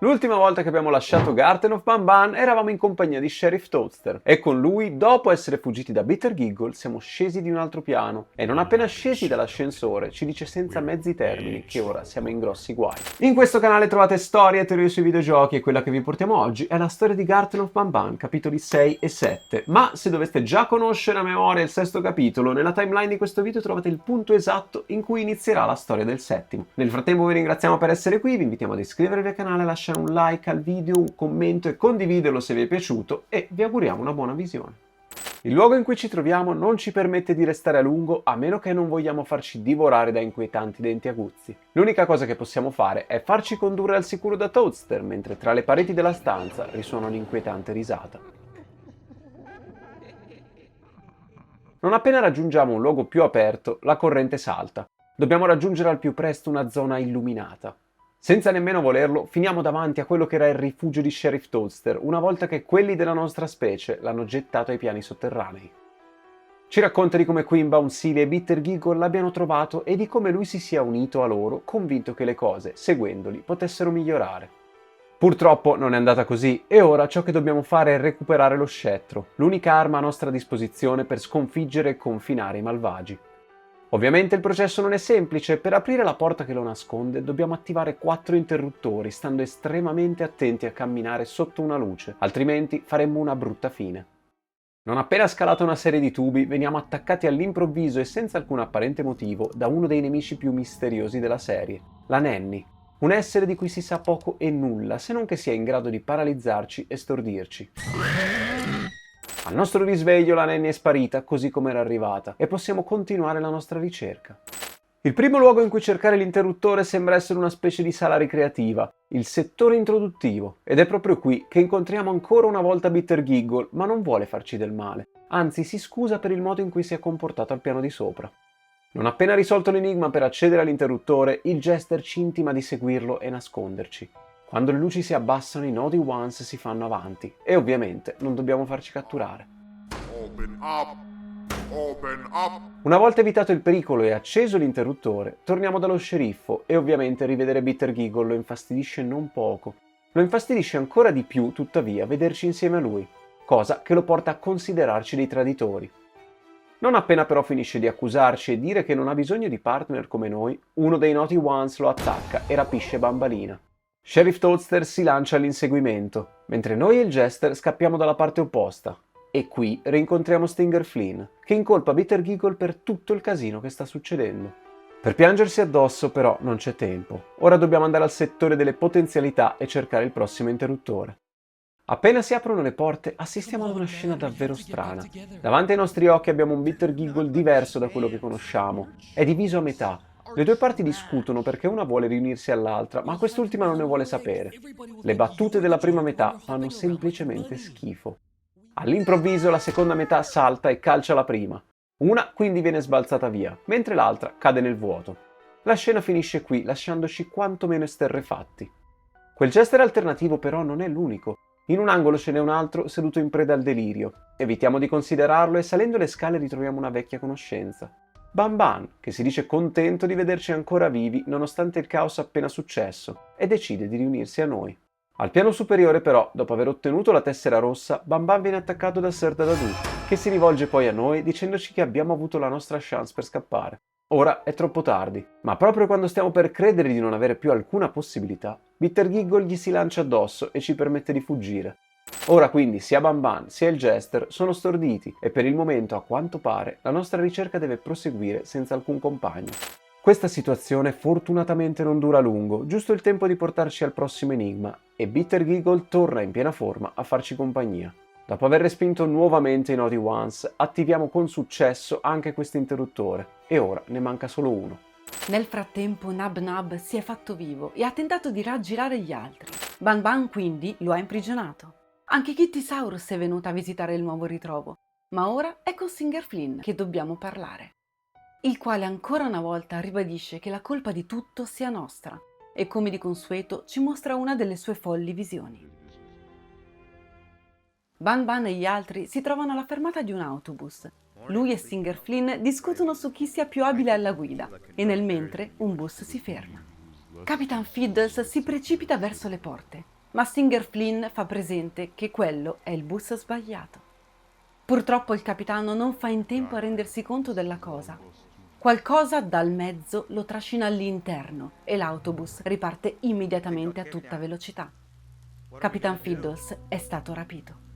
L'ultima volta che abbiamo lasciato Garten of Banban eravamo in compagnia di Sheriff Toadster e con lui, dopo essere fuggiti da Bitter Giggle, siamo scesi di un altro piano e non appena scesi dall'ascensore ci dice senza mezzi termini che ora siamo in grossi guai. In questo canale trovate storie e teorie sui videogiochi e quella che vi portiamo oggi è la storia di Garten of Banban, capitoli 6 e 7. Ma se doveste già conoscere a memoria il sesto capitolo, nella timeline di questo video trovate il punto esatto in cui inizierà la storia del settimo. Nel frattempo vi ringraziamo per essere qui, vi invitiamo ad iscrivervi al canale, lasciare un like al video, un commento e condividerlo se vi è piaciuto e vi auguriamo una buona visione. Il luogo in cui ci troviamo non ci permette di restare a lungo a meno che non vogliamo farci divorare da inquietanti denti aguzzi. L'unica cosa che possiamo fare è farci condurre al sicuro da Toadster mentre tra le pareti della stanza risuona un'inquietante risata. Non appena raggiungiamo un luogo più aperto, la corrente salta. Dobbiamo raggiungere al più presto una zona illuminata. Senza nemmeno volerlo, finiamo davanti a quello che era il rifugio di Sheriff Toadster, una volta che quelli della nostra specie l'hanno gettato ai piani sotterranei. Ci racconta di come Queen Silly e Bitter Giggle l'abbiano trovato e di come lui si sia unito a loro, convinto che le cose, seguendoli, potessero migliorare. Purtroppo non è andata così e ora ciò che dobbiamo fare è recuperare lo scettro, l'unica arma a nostra disposizione per sconfiggere e confinare i malvagi. Ovviamente il processo non è semplice, per aprire la porta che lo nasconde dobbiamo attivare 4 interruttori, stando estremamente attenti a camminare sotto una luce, altrimenti faremmo una brutta fine. Non appena scalato una serie di tubi, veniamo attaccati all'improvviso e senza alcun apparente motivo da uno dei nemici più misteriosi della serie, la Nanny, un essere di cui si sa poco e nulla, se non che sia in grado di paralizzarci e stordirci. Al nostro risveglio la Nanny è sparita così come era arrivata e possiamo continuare la nostra ricerca. Il primo luogo in cui cercare l'interruttore sembra essere una specie di sala ricreativa, il settore introduttivo, ed è proprio qui che incontriamo ancora una volta Bitter Giggle, ma non vuole farci del male, anzi si scusa per il modo in cui si è comportato al piano di sopra. Non appena risolto l'enigma per accedere all'interruttore, il Jester ci intima di seguirlo e nasconderci. Quando le luci si abbassano, i Naughty Ones si fanno avanti e ovviamente non dobbiamo farci catturare. Open up! Open up! Una volta evitato il pericolo e acceso l'interruttore, torniamo dallo sceriffo e ovviamente rivedere Bitter Giggle lo infastidisce non poco. Lo infastidisce ancora di più, tuttavia, vederci insieme a lui, cosa che lo porta a considerarci dei traditori. Non appena però finisce di accusarci e dire che non ha bisogno di partner come noi, uno dei Naughty Ones lo attacca e rapisce Bambalina. Sheriff Toadster si lancia all'inseguimento, mentre noi e il Jester scappiamo dalla parte opposta. E qui rincontriamo Stinger Flynn, che incolpa Bitter Giggle per tutto il casino che sta succedendo. Per piangersi addosso però non c'è tempo. Ora dobbiamo andare al settore delle potenzialità e cercare il prossimo interruttore. Appena si aprono le porte assistiamo ad una scena davvero strana. Davanti ai nostri occhi abbiamo un Bitter Giggle diverso da quello che conosciamo. È diviso a metà. Le due parti discutono perché una vuole riunirsi all'altra, ma quest'ultima non ne vuole sapere. Le battute della prima metà fanno semplicemente schifo. All'improvviso la seconda metà salta e calcia la prima. Una quindi viene sbalzata via, mentre l'altra cade nel vuoto. La scena finisce qui, lasciandoci quantomeno esterrefatti. Quel Jester alternativo però non è l'unico. In un angolo ce n'è un altro seduto in preda al delirio. Evitiamo di considerarlo e salendo le scale ritroviamo una vecchia conoscenza. Banban, che si dice contento di vederci ancora vivi nonostante il caos appena successo, e decide di riunirsi a noi. Al piano superiore però, dopo aver ottenuto la tessera rossa, Banban viene attaccato da Sir Dadadoo, che si rivolge poi a noi dicendoci che abbiamo avuto la nostra chance per scappare. Ora è troppo tardi, ma proprio quando stiamo per credere di non avere più alcuna possibilità, Bitter Giggle gli si lancia addosso e ci permette di fuggire. Ora quindi sia Banban sia il Jester sono storditi e per il momento, a quanto pare, la nostra ricerca deve proseguire senza alcun compagno. Questa situazione fortunatamente non dura a lungo, giusto il tempo di portarci al prossimo enigma, e Bitter Giggle torna in piena forma a farci compagnia. Dopo aver respinto nuovamente i Naughty Ones, attiviamo con successo anche questo interruttore, e ora ne manca solo uno. Nel frattempo Nab Nab si è fatto vivo e ha tentato di raggirare gli altri. Ban Ban quindi lo ha imprigionato. Anche Kittysaurus è venuta a visitare il nuovo ritrovo, ma ora è con Stinger Flynn che dobbiamo parlare, il quale ancora una volta ribadisce che la colpa di tutto sia nostra e come di consueto ci mostra una delle sue folli visioni. Ban Ban e gli altri si trovano alla fermata di un autobus. Lui e Stinger Flynn discutono su chi sia più abile alla guida e nel mentre un bus si ferma. Capitan Fiddles si precipita verso le porte, ma Stinger Flynn fa presente che quello è il bus sbagliato. Purtroppo il capitano non fa in tempo a rendersi conto della cosa. Qualcosa dal mezzo lo trascina all'interno e l'autobus riparte immediatamente a tutta velocità. Capitan Fiddles è stato rapito.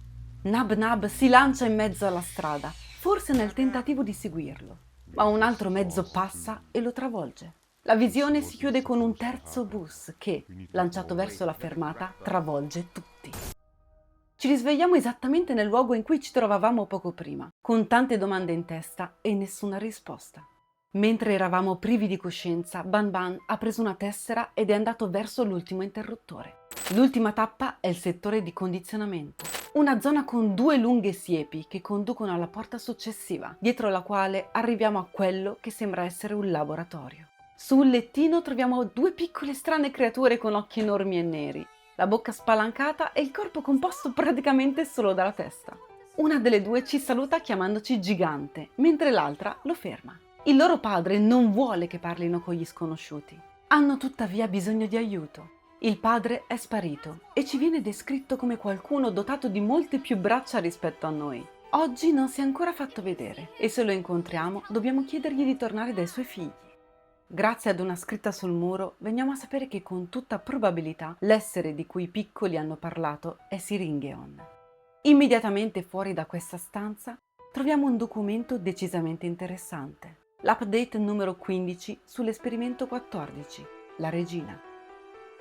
Nab Nab si lancia in mezzo alla strada, forse nel tentativo di seguirlo, ma un altro mezzo passa e lo travolge. La visione si chiude con un terzo bus che, lanciato verso la fermata, travolge tutti. Ci risvegliamo esattamente nel luogo in cui ci trovavamo poco prima, con tante domande in testa e nessuna risposta. Mentre eravamo privi di coscienza, Ban Ban ha preso una tessera ed è andato verso l'ultimo interruttore. L'ultima tappa è il settore di condizionamento, una zona con 2 lunghe siepi che conducono alla porta successiva, dietro la quale arriviamo a quello che sembra essere un laboratorio. Su un lettino troviamo 2 piccole strane creature con occhi enormi e neri, la bocca spalancata e il corpo composto praticamente solo dalla testa. Una delle 2 ci saluta chiamandoci gigante, mentre l'altra lo ferma. Il loro padre non vuole che parlino con gli sconosciuti. Hanno tuttavia bisogno di aiuto. Il padre è sparito e ci viene descritto come qualcuno dotato di molte più braccia rispetto a noi. Oggi non si è ancora fatto vedere e se lo incontriamo dobbiamo chiedergli di tornare dai suoi figli. Grazie ad una scritta sul muro veniamo a sapere che con tutta probabilità l'essere di cui i piccoli hanno parlato è Syringeon. Immediatamente fuori da questa stanza troviamo un documento decisamente interessante. L'update numero 15 sull'esperimento 14, la regina.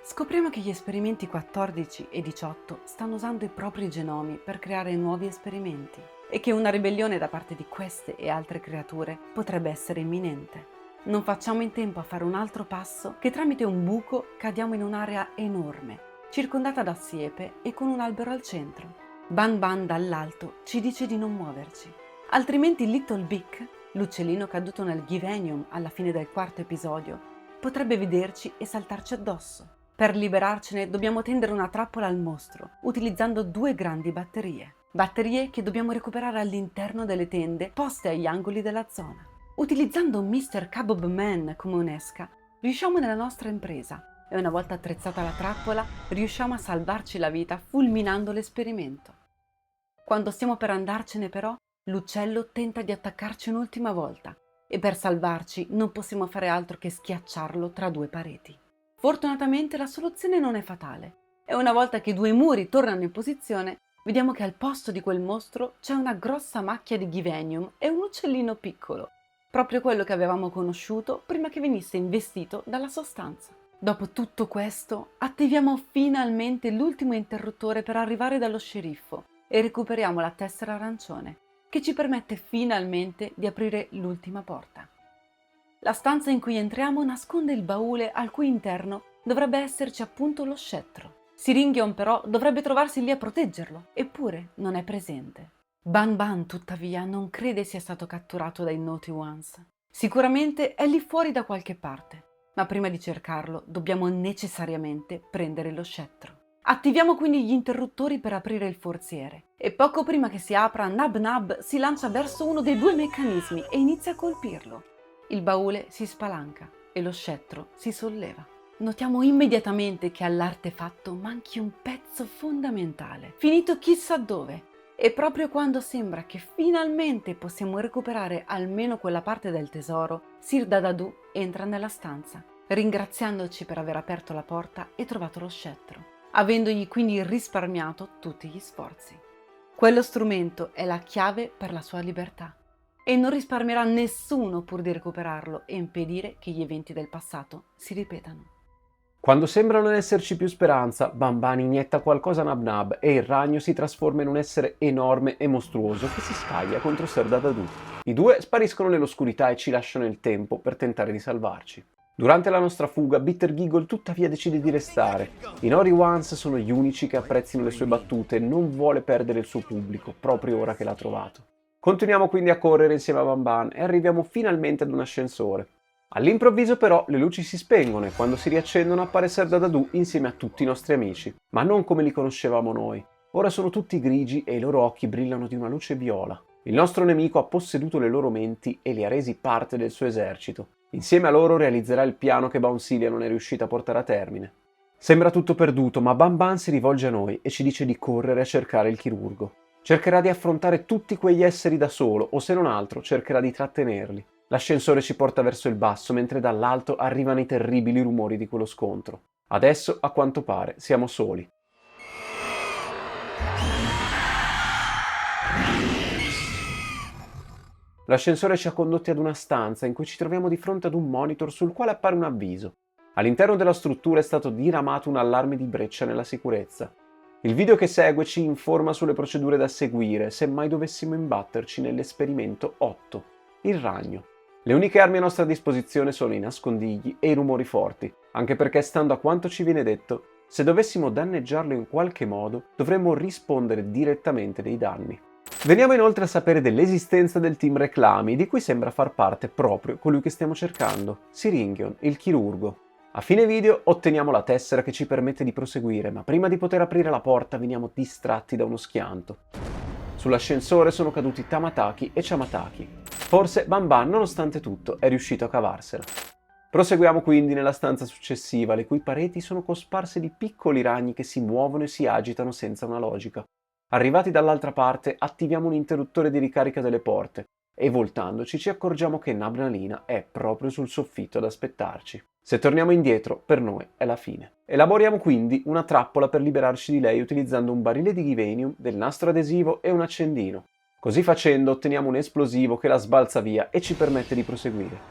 Scopriamo che gli esperimenti 14 e 18 stanno usando i propri genomi per creare nuovi esperimenti e che una ribellione da parte di queste e altre creature potrebbe essere imminente. Non facciamo in tempo a fare un altro passo che tramite un buco cadiamo in un'area enorme, circondata da siepe e con un albero al centro. Ban Ban dall'alto ci dice di non muoverci, altrimenti Little Big, l'uccellino caduto nel Givenium alla fine del 4º episodio, potrebbe vederci e saltarci addosso. Per liberarcene dobbiamo tendere una trappola al mostro, utilizzando 2 grandi batterie. Batterie che dobbiamo recuperare all'interno delle tende poste agli angoli della zona. Utilizzando Mr. Kabob Man come un'esca, riusciamo nella nostra impresa e una volta attrezzata la trappola riusciamo a salvarci la vita fulminando l'esperimento. Quando stiamo per andarcene però, l'uccello tenta di attaccarci un'ultima volta e per salvarci non possiamo fare altro che schiacciarlo tra 2 pareti. Fortunatamente la soluzione non è fatale e una volta che 2 muri tornano in posizione, vediamo che al posto di quel mostro c'è una grossa macchia di Givenium e un uccellino piccolo, proprio quello che avevamo conosciuto prima che venisse investito dalla sostanza. Dopo tutto questo, attiviamo finalmente l'ultimo interruttore per arrivare dallo sceriffo e recuperiamo la tessera arancione, che ci permette finalmente di aprire l'ultima porta. La stanza in cui entriamo nasconde il baule al cui interno dovrebbe esserci appunto lo scettro. Syringeon però dovrebbe trovarsi lì a proteggerlo, eppure non è presente. Ban Ban, tuttavia, non crede sia stato catturato dai Naughty Ones. Sicuramente è lì fuori da qualche parte, ma prima di cercarlo dobbiamo necessariamente prendere lo scettro. Attiviamo quindi gli interruttori per aprire il forziere e poco prima che si apra, Nab Nab si lancia verso uno dei 2 meccanismi e inizia a colpirlo. Il baule si spalanca e lo scettro si solleva. Notiamo immediatamente che all'artefatto manchi un pezzo fondamentale, finito chissà dove. E proprio quando sembra che finalmente possiamo recuperare almeno quella parte del tesoro, Sir Dadadu entra nella stanza, ringraziandoci per aver aperto la porta e trovato lo scettro, avendogli quindi risparmiato tutti gli sforzi. Quello strumento è la chiave per la sua libertà e non risparmierà nessuno pur di recuperarlo e impedire che gli eventi del passato si ripetano. Quando sembra non esserci più speranza, Ban Ban inietta qualcosa a Nab Nab e il ragno si trasforma in un essere enorme e mostruoso che si scaglia contro Sir Dadadu. I 2 spariscono nell'oscurità e ci lasciano il tempo per tentare di salvarci. Durante la nostra fuga, Bitter Giggle tuttavia decide di restare. I Naughty Ones sono gli unici che apprezzino le sue battute e non vuole perdere il suo pubblico, proprio ora che l'ha trovato. Continuiamo quindi a correre insieme a Ban Ban e arriviamo finalmente ad un ascensore. All'improvviso però le luci si spengono e quando si riaccendono appare Sir Dadadu insieme a tutti i nostri amici, ma non come li conoscevamo noi. Ora sono tutti grigi e i loro occhi brillano di una luce viola. Il nostro nemico ha posseduto le loro menti e li ha resi parte del suo esercito. Insieme a loro realizzerà il piano che Bouncelia non è riuscita a portare a termine. Sembra tutto perduto, ma Bam Bam si rivolge a noi e ci dice di correre a cercare il chirurgo. Cercherà di affrontare tutti quegli esseri da solo, o se non altro cercherà di trattenerli. L'ascensore ci porta verso il basso, mentre dall'alto arrivano i terribili rumori di quello scontro. Adesso, a quanto pare, siamo soli. L'ascensore ci ha condotti ad una stanza in cui ci troviamo di fronte ad un monitor sul quale appare un avviso. All'interno della struttura è stato diramato un allarme di breccia nella sicurezza. Il video che segue ci informa sulle procedure da seguire se mai dovessimo imbatterci nell'esperimento 8, il ragno. Le uniche armi a nostra disposizione sono i nascondigli e i rumori forti, anche perché, stando a quanto ci viene detto, se dovessimo danneggiarlo in qualche modo, dovremmo rispondere direttamente dei danni. Veniamo inoltre a sapere dell'esistenza del team reclami, di cui sembra far parte proprio colui che stiamo cercando, Siringion, il chirurgo. A fine video otteniamo la tessera che ci permette di proseguire, ma prima di poter aprire la porta veniamo distratti da uno schianto. Sull'ascensore sono caduti Tamataki e Chamataki. Forse Bam Bam, nonostante tutto, è riuscito a cavarsela. Proseguiamo quindi nella stanza successiva, le cui pareti sono cosparse di piccoli ragni che si muovono e si agitano senza una logica. Arrivati dall'altra parte, attiviamo un interruttore di ricarica delle porte e, voltandoci, ci accorgiamo che Nabnalina è proprio sul soffitto ad aspettarci. Se torniamo indietro, per noi è la fine. Elaboriamo quindi una trappola per liberarci di lei utilizzando un barile di Givenium, del nastro adesivo e un accendino. Così facendo otteniamo un esplosivo che la sbalza via e ci permette di proseguire.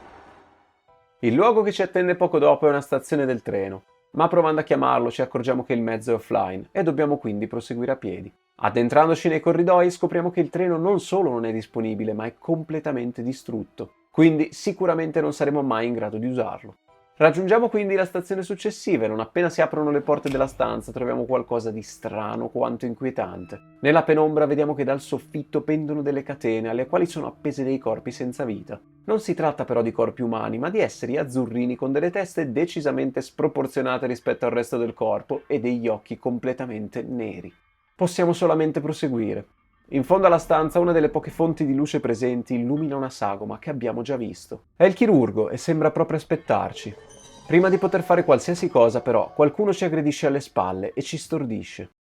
Il luogo che ci attende poco dopo è una stazione del treno, ma provando a chiamarlo ci accorgiamo che il mezzo è offline e dobbiamo quindi proseguire a piedi. Addentrandoci nei corridoi scopriamo che il treno non solo non è disponibile, ma è completamente distrutto, quindi sicuramente non saremo mai in grado di usarlo. Raggiungiamo quindi la stazione successiva e non appena si aprono le porte della stanza troviamo qualcosa di strano quanto inquietante. Nella penombra vediamo che dal soffitto pendono delle catene alle quali sono appese dei corpi senza vita. Non si tratta però di corpi umani, ma di esseri azzurrini con delle teste decisamente sproporzionate rispetto al resto del corpo e degli occhi completamente neri. Possiamo solamente proseguire. In fondo alla stanza una delle poche fonti di luce presenti illumina una sagoma che abbiamo già visto. È il chirurgo e sembra proprio aspettarci. Prima di poter fare qualsiasi cosa, però, qualcuno ci aggredisce alle spalle e ci stordisce.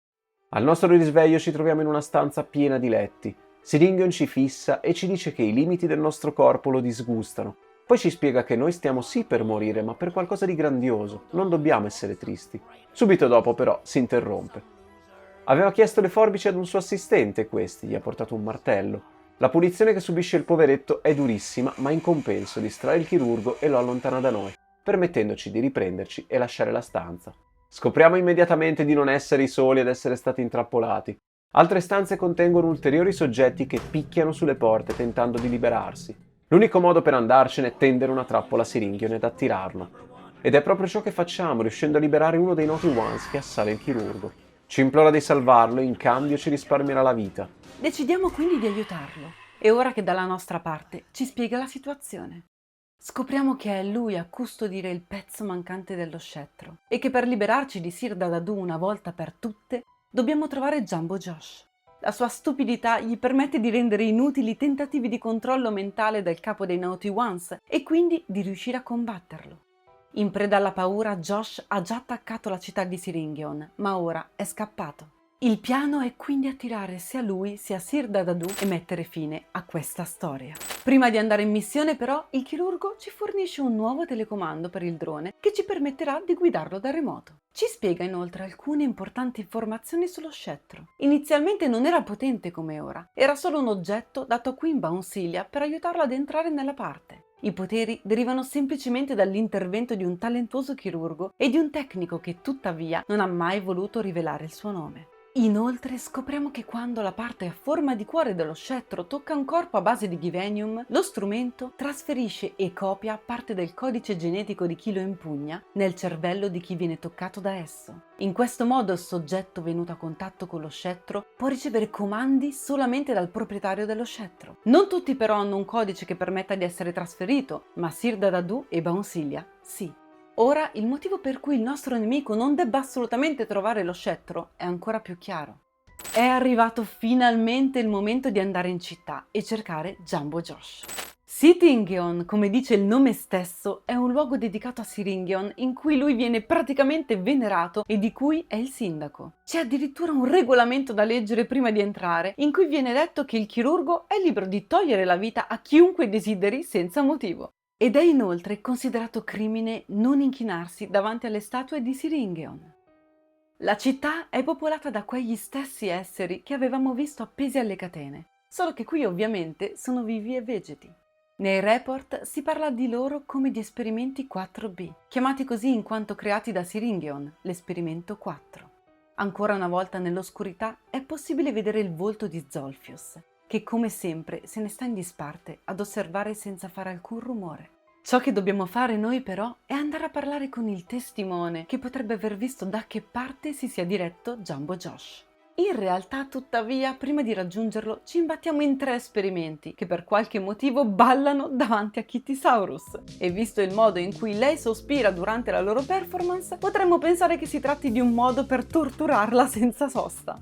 Al nostro risveglio ci troviamo in una stanza piena di letti. Siringion ci fissa e ci dice che i limiti del nostro corpo lo disgustano. Poi ci spiega che noi stiamo sì per morire, ma per qualcosa di grandioso. Non dobbiamo essere tristi. Subito dopo, però, si interrompe. Aveva chiesto le forbici ad un suo assistente e questi gli ha portato un martello. La punizione che subisce il poveretto è durissima, ma in compenso distrae il chirurgo e lo allontana da noi, permettendoci di riprenderci e lasciare la stanza. Scopriamo immediatamente di non essere i soli ad essere stati intrappolati. Altre stanze contengono ulteriori soggetti che picchiano sulle porte tentando di liberarsi. L'unico modo per andarcene è tendere una trappola a Siringion ed attirarlo. Ed è proprio ciò che facciamo, riuscendo a liberare uno dei noti Ones che assale il chirurgo. Ci implora di salvarlo e in cambio ci risparmierà la vita. Decidiamo quindi di aiutarlo e ora che dalla nostra parte ci spiega la situazione. Scopriamo che è lui a custodire il pezzo mancante dello scettro e che per liberarci di Sir Dadadu una volta per tutte dobbiamo trovare Jumbo Josh. La sua stupidità gli permette di rendere inutili i tentativi di controllo mentale del capo dei Naughty Ones e quindi di riuscire a combatterlo. In preda alla paura, Josh ha già attaccato la città di Siringion, ma ora è scappato. Il piano è quindi attirare sia lui sia Sir Dadadu e mettere fine a questa storia. Prima di andare in missione, però, il chirurgo ci fornisce un nuovo telecomando per il drone che ci permetterà di guidarlo da remoto. Ci spiega inoltre alcune importanti informazioni sullo scettro. Inizialmente non era potente come ora, era solo un oggetto dato a Queen Bouncelia per aiutarlo ad entrare nella parte. I poteri derivano semplicemente dall'intervento di un talentuoso chirurgo e di un tecnico che tuttavia non ha mai voluto rivelare il suo nome. Inoltre scopriamo che quando la parte a forma di cuore dello scettro tocca un corpo a base di Givenium, lo strumento trasferisce e copia parte del codice genetico di chi lo impugna nel cervello di chi viene toccato da esso. In questo modo il soggetto venuto a contatto con lo scettro può ricevere comandi solamente dal proprietario dello scettro. Non tutti però hanno un codice che permetta di essere trasferito, ma Sir Dadadu e Bouncelia sì. Ora il motivo per cui il nostro nemico non debba assolutamente trovare lo scettro è ancora più chiaro. È arrivato finalmente il momento di andare in città e cercare Jumbo Josh. Siringeon, come dice il nome stesso, è un luogo dedicato a Siringeon in cui lui viene praticamente venerato e di cui è il sindaco. C'è addirittura un regolamento da leggere prima di entrare in cui viene detto che il chirurgo è libero di togliere la vita a chiunque desideri senza motivo. Ed è inoltre considerato crimine non inchinarsi davanti alle statue di Siringeon. La città è popolata da quegli stessi esseri che avevamo visto appesi alle catene, solo che qui ovviamente sono vivi e vegeti. Nei report si parla di loro come di esperimenti 4B, chiamati così in quanto creati da Siringeon, l'esperimento 4. Ancora una volta nell'oscurità è possibile vedere il volto di Zolfius, che come sempre se ne sta in disparte ad osservare senza fare alcun rumore. Ciò che dobbiamo fare noi però è andare a parlare con il testimone che potrebbe aver visto da che parte si sia diretto Jumbo Josh. In realtà, tuttavia, prima di raggiungerlo ci imbattiamo in 3 esperimenti che per qualche motivo ballano davanti a Kittysaurus. E visto il modo in cui lei sospira durante la loro performance, potremmo pensare che si tratti di un modo per torturarla senza sosta.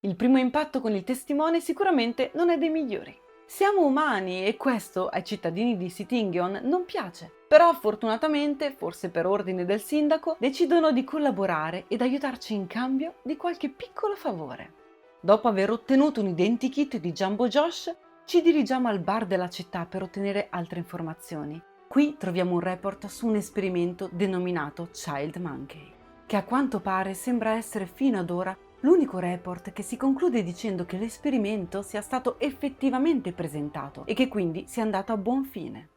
Il primo impatto con il testimone sicuramente non è dei migliori. Siamo umani e questo ai cittadini di Siringeon non piace. Però fortunatamente, forse per ordine del sindaco, decidono di collaborare ed aiutarci in cambio di qualche piccolo favore. Dopo aver ottenuto un identikit di Jumbo Josh, ci dirigiamo al bar della città per ottenere altre informazioni. Qui troviamo un report su un esperimento denominato Child Monkey, che a quanto pare sembra essere fino ad ora l'unico report che si conclude dicendo che l'esperimento sia stato effettivamente presentato e che quindi sia andato a buon fine.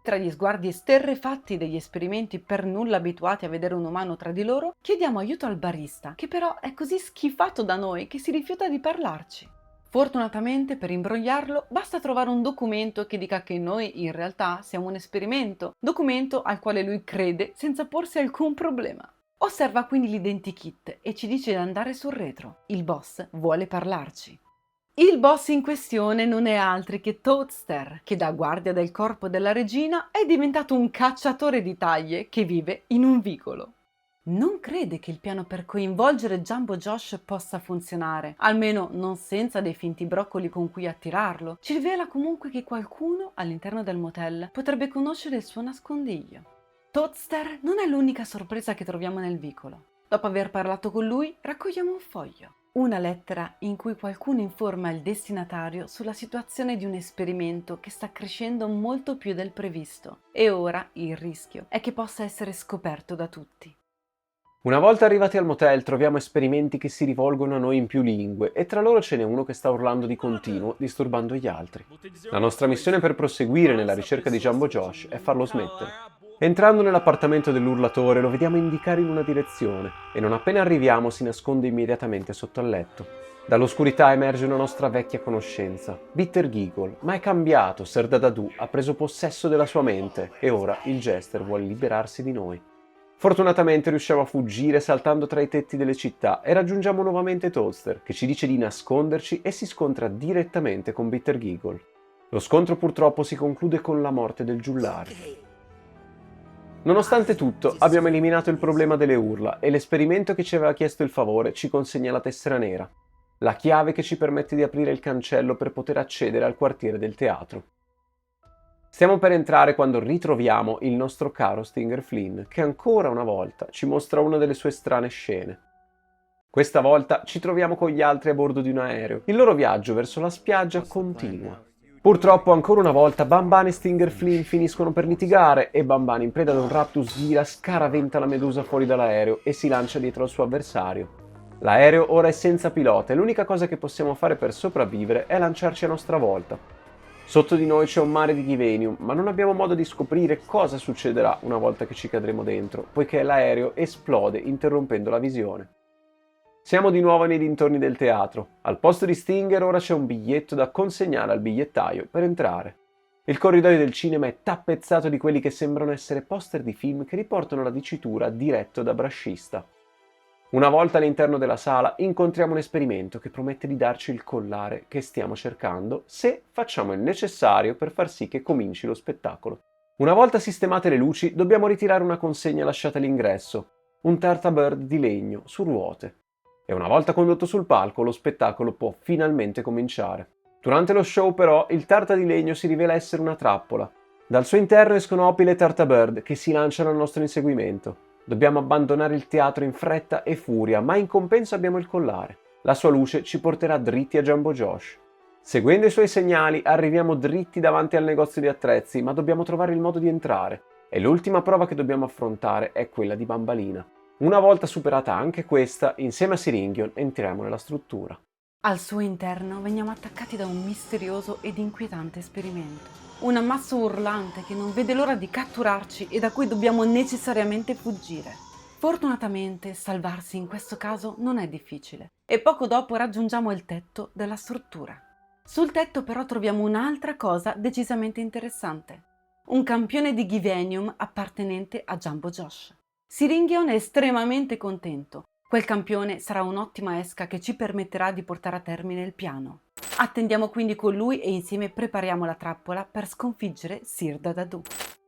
Tra gli sguardi esterrefatti degli esperimenti per nulla abituati a vedere un umano tra di loro, chiediamo aiuto al barista, che però è così schifato da noi che si rifiuta di parlarci. Fortunatamente, per imbrogliarlo, basta trovare un documento che dica che noi in realtà siamo un esperimento, documento al quale lui crede senza porsi alcun problema. Osserva quindi l'identikit e ci dice di andare sul retro. Il boss vuole parlarci. Il boss in questione non è altri che Toadster, che da guardia del corpo della regina è diventato un cacciatore di taglie che vive in un vicolo. Non crede che il piano per coinvolgere Jumbo Josh possa funzionare, almeno non senza dei finti broccoli con cui attirarlo. Ci rivela comunque che qualcuno all'interno del motel potrebbe conoscere il suo nascondiglio. Toadster non è l'unica sorpresa che troviamo nel vicolo. Dopo aver parlato con lui, raccogliamo un foglio. Una lettera in cui qualcuno informa il destinatario sulla situazione di un esperimento che sta crescendo molto più del previsto e ora il rischio è che possa essere scoperto da tutti. Una volta arrivati al motel troviamo esperimenti che si rivolgono a noi in più lingue e tra loro ce n'è uno che sta urlando di continuo, disturbando gli altri. La nostra missione per proseguire nella ricerca di Jumbo Josh è farlo smettere. Entrando nell'appartamento dell'urlatore lo vediamo indicare in una direzione e non appena arriviamo si nasconde immediatamente sotto al letto. Dall'oscurità emerge una nostra vecchia conoscenza, Bitter Giggle, ma è cambiato, Ser Dadadoo ha preso possesso della sua mente e ora il Jester vuole liberarsi di noi. Fortunatamente riusciamo a fuggire saltando tra i tetti delle città e raggiungiamo nuovamente Toadster, che ci dice di nasconderci e si scontra direttamente con Bitter Giggle. Lo scontro purtroppo si conclude con la morte del giullare. Nonostante tutto, abbiamo eliminato il problema delle urla e l'esperimento che ci aveva chiesto il favore ci consegna la tessera nera, la chiave che ci permette di aprire il cancello per poter accedere al quartiere del teatro. Stiamo per entrare quando ritroviamo il nostro caro Stinger Flynn, che ancora una volta ci mostra una delle sue strane scene. Questa volta ci troviamo con gli altri a bordo di un aereo. Il loro viaggio verso la spiaggia continua. Purtroppo ancora una volta Banban e Stinger Flynn finiscono per litigare e Banban, in preda ad un raptus ghila, scaraventa la medusa fuori dall'aereo e si lancia dietro al suo avversario. L'aereo ora è senza pilota e l'unica cosa che possiamo fare per sopravvivere è lanciarci a nostra volta. Sotto di noi c'è un mare di Givenium, ma non abbiamo modo di scoprire cosa succederà una volta che ci cadremo dentro, poiché l'aereo esplode interrompendo la visione. Siamo di nuovo nei dintorni del teatro. Al posto di Stinger ora c'è un biglietto da consegnare al bigliettaio per entrare. Il corridoio del cinema è tappezzato di quelli che sembrano essere poster di film che riportano la dicitura diretto da brascista. Una volta all'interno della sala incontriamo un esperimento che promette di darci il collare che stiamo cercando se facciamo il necessario per far sì che cominci lo spettacolo. Una volta sistemate le luci dobbiamo ritirare una consegna lasciata all'ingresso, un Tartabird di legno su ruote. E una volta condotto sul palco lo spettacolo può finalmente cominciare. Durante lo show però il tarta di legno si rivela essere una trappola. Dal suo interno escono Opil e Tartabird che si lanciano al nostro inseguimento. Dobbiamo abbandonare il teatro in fretta e furia, ma in compenso abbiamo il collare. La sua luce ci porterà dritti a Jumbo Josh. Seguendo i suoi segnali arriviamo dritti davanti al negozio di attrezzi, ma dobbiamo trovare il modo di entrare. E l'ultima prova che dobbiamo affrontare è quella di Bambalina. Una volta superata anche questa, insieme a Siringion entriamo nella struttura. Al suo interno veniamo attaccati da un misterioso ed inquietante esperimento. Un ammasso urlante che non vede l'ora di catturarci e da cui dobbiamo necessariamente fuggire. Fortunatamente salvarsi in questo caso non è difficile e poco dopo raggiungiamo il tetto della struttura. Sul tetto però troviamo un'altra cosa decisamente interessante. Un campione di Givenium appartenente a Jumbo Josh. Siringion è estremamente contento. Quel campione sarà un'ottima esca che ci permetterà di portare a termine il piano. Attendiamo quindi con lui e insieme prepariamo la trappola per sconfiggere Sir Dadadu.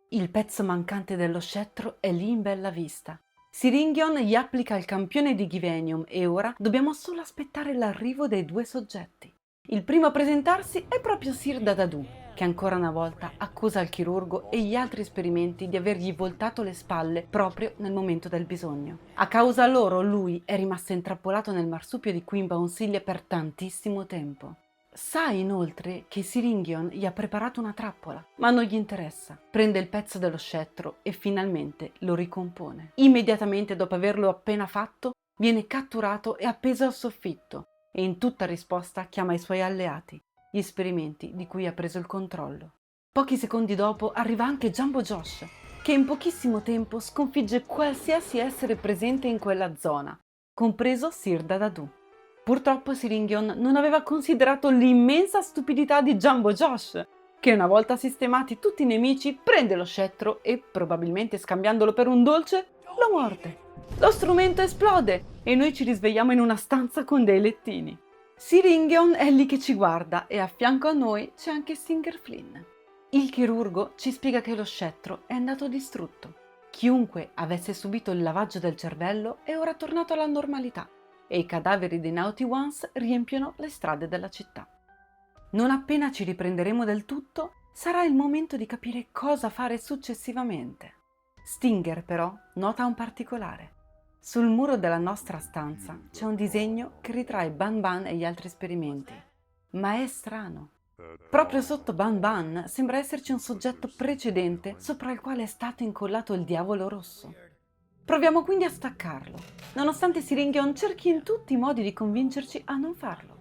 Il pezzo mancante dello scettro è lì in bella vista. Siringion gli applica il campione di Givenium e ora dobbiamo solo aspettare l'arrivo dei due soggetti. Il primo a presentarsi è proprio Sir Dadadu, che ancora una volta accusa il chirurgo e gli altri esperimenti di avergli voltato le spalle proprio nel momento del bisogno. A causa loro lui è rimasto intrappolato nel marsupio di Queen Baunsillia per tantissimo tempo. Sa inoltre che Siringion gli ha preparato una trappola, ma non gli interessa. Prende il pezzo dello scettro e finalmente lo ricompone. Immediatamente dopo averlo appena fatto, viene catturato e appeso al soffitto e in tutta risposta chiama i suoi alleati, gli esperimenti di cui ha preso il controllo. Pochi secondi dopo arriva anche Jumbo Josh, che in pochissimo tempo sconfigge qualsiasi essere presente in quella zona, compreso Sir Dadadu. Purtroppo Siringion non aveva considerato l'immensa stupidità di Jumbo Josh, che una volta sistemati tutti i nemici prende lo scettro e, probabilmente scambiandolo per un dolce, lo morde. Lo strumento esplode e noi ci risvegliamo in una stanza con dei lettini. Siringion è lì che ci guarda e a fianco a noi c'è anche Singer Flynn. Il chirurgo ci spiega che lo scettro è andato distrutto. Chiunque avesse subito il lavaggio del cervello è ora tornato alla normalità e i cadaveri dei Naughty Ones riempiono le strade della città. Non appena ci riprenderemo del tutto, sarà il momento di capire cosa fare successivamente. Stinger però nota un particolare. Sul muro della nostra stanza c'è un disegno che ritrae Ban Ban e gli altri esperimenti. Ma è strano. Proprio sotto Ban Ban sembra esserci un soggetto precedente sopra il quale è stato incollato il diavolo rosso. Proviamo quindi a staccarlo, nonostante Siringion cerchi in tutti i modi di convincerci a non farlo.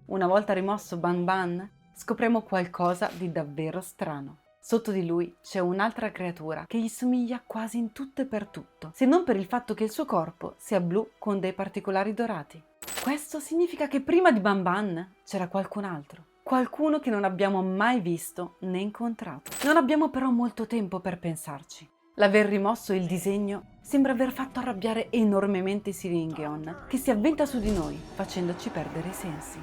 Una volta rimosso Ban Ban, scopriamo qualcosa di davvero strano. Sotto di lui c'è un'altra creatura che gli somiglia quasi in tutto e per tutto, se non per il fatto che il suo corpo sia blu con dei particolari dorati. Questo significa che prima di Ban Ban c'era qualcun altro, qualcuno che non abbiamo mai visto né incontrato. Non abbiamo però molto tempo per pensarci. L'aver rimosso il disegno sembra aver fatto arrabbiare enormemente Siringion, che si avventa su di noi, facendoci perdere i sensi.